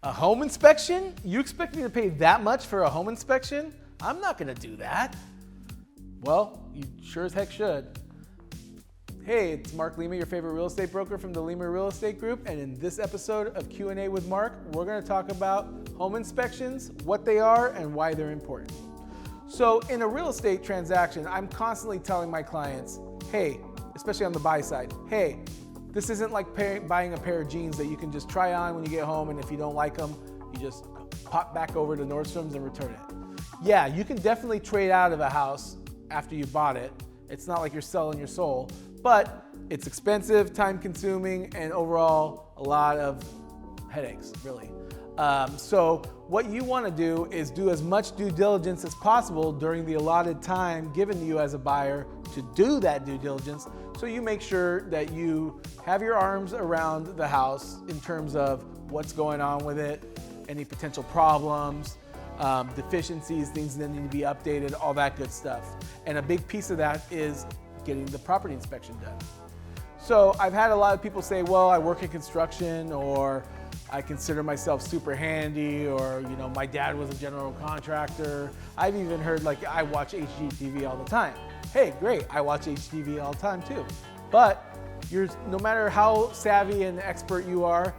A home inspection? You expect me to pay that much for a home inspection? I'm not gonna do that. Well, you sure as heck should. Hey, it's Mark Lima, your favorite real estate broker from the Lima Real Estate Group, and in this episode of Q&A with Mark, we're gonna talk about home inspections, what they are, and why they're important. So in a real estate transaction, I'm constantly telling my clients, hey, especially on the buy side, hey, this isn't like buying a pair of jeans that you can just try on when you get home, and if you don't like them, you just pop back over to Nordstrom's and return it. Yeah, you can definitely trade out of a house after you bought it. It's not like you're selling your soul, but it's expensive, time consuming, and overall a lot of headaches, really. So what you want to do is do as much due diligence as possible during the allotted time given to you as a buyer to do that due diligence, so you make sure that you have your arms around the house in terms of what's going on with it, any potential problems, deficiencies, things that need to be updated, all that good stuff. And a big piece of that is getting the property inspection done. So I've had a lot of people say, well, I work in construction, or I consider myself super handy, or my dad was a general contractor. I've even heard like I watch HGTV all the time. Hey, great, I watch HGTV all the time too. But no matter how savvy and expert you are,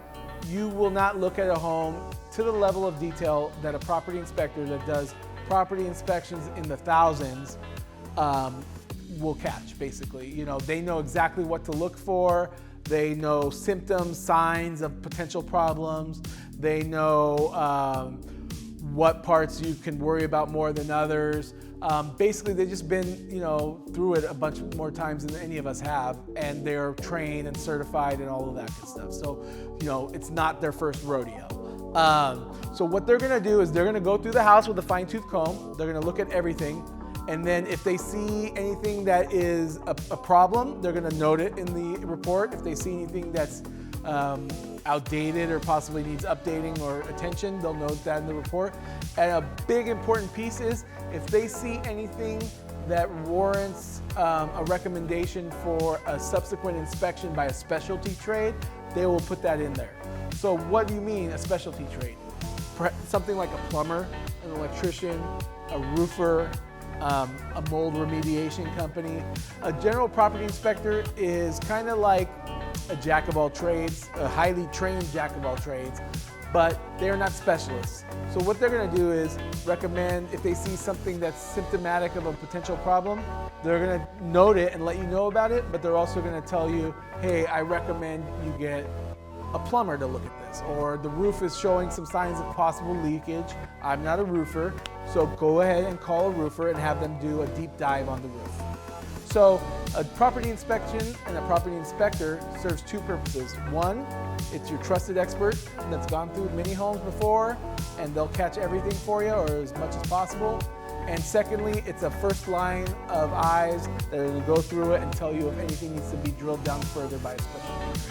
you will not look at a home to the level of detail that a property inspector that does property inspections in the thousands will catch, basically. They know exactly what to look for. They know symptoms, signs of potential problems. They know what parts you can worry about more than others. Basically, they've just been through it a bunch more times than any of us have, and they're trained and certified and all of that good stuff. So, it's not their first rodeo. So what they're gonna do is they're gonna go through the house with a fine-tooth comb. They're gonna look at everything. And then if they see anything that is a problem, they're gonna note it in the report. If they see anything that's outdated or possibly needs updating or attention, they'll note that in the report. And a big important piece is if they see anything that warrants a recommendation for a subsequent inspection by a specialty trade, they will put that in there. So what do you mean a specialty trade? Something like a plumber, an electrician, a roofer, a mold remediation company. A general property inspector is kind of like a jack of all trades, a highly trained jack of all trades, but they're not specialists. So what they're gonna do is recommend, if they see something that's symptomatic of a potential problem, they're gonna note it and let you know about it, but they're also gonna tell you, hey, I recommend you get a plumber to look at this, or the roof is showing some signs of possible leakage. I'm not a roofer, so go ahead and call a roofer and have them do a deep dive on the roof. So a property inspection and a property inspector serves two purposes. One, it's your trusted expert that's gone through many homes before, and they'll catch everything for you, or as much as possible. And secondly, it's a first line of eyes that are gonna go through it and tell you if anything needs to be drilled down further by a specialty trade.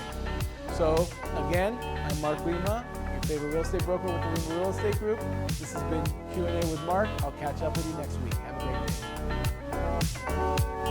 So again, I'm Mark Lima, your favorite real estate broker with the Lima Real Estate Group. This has been Q&A with Mark. I'll catch up with you next week. Have a great day.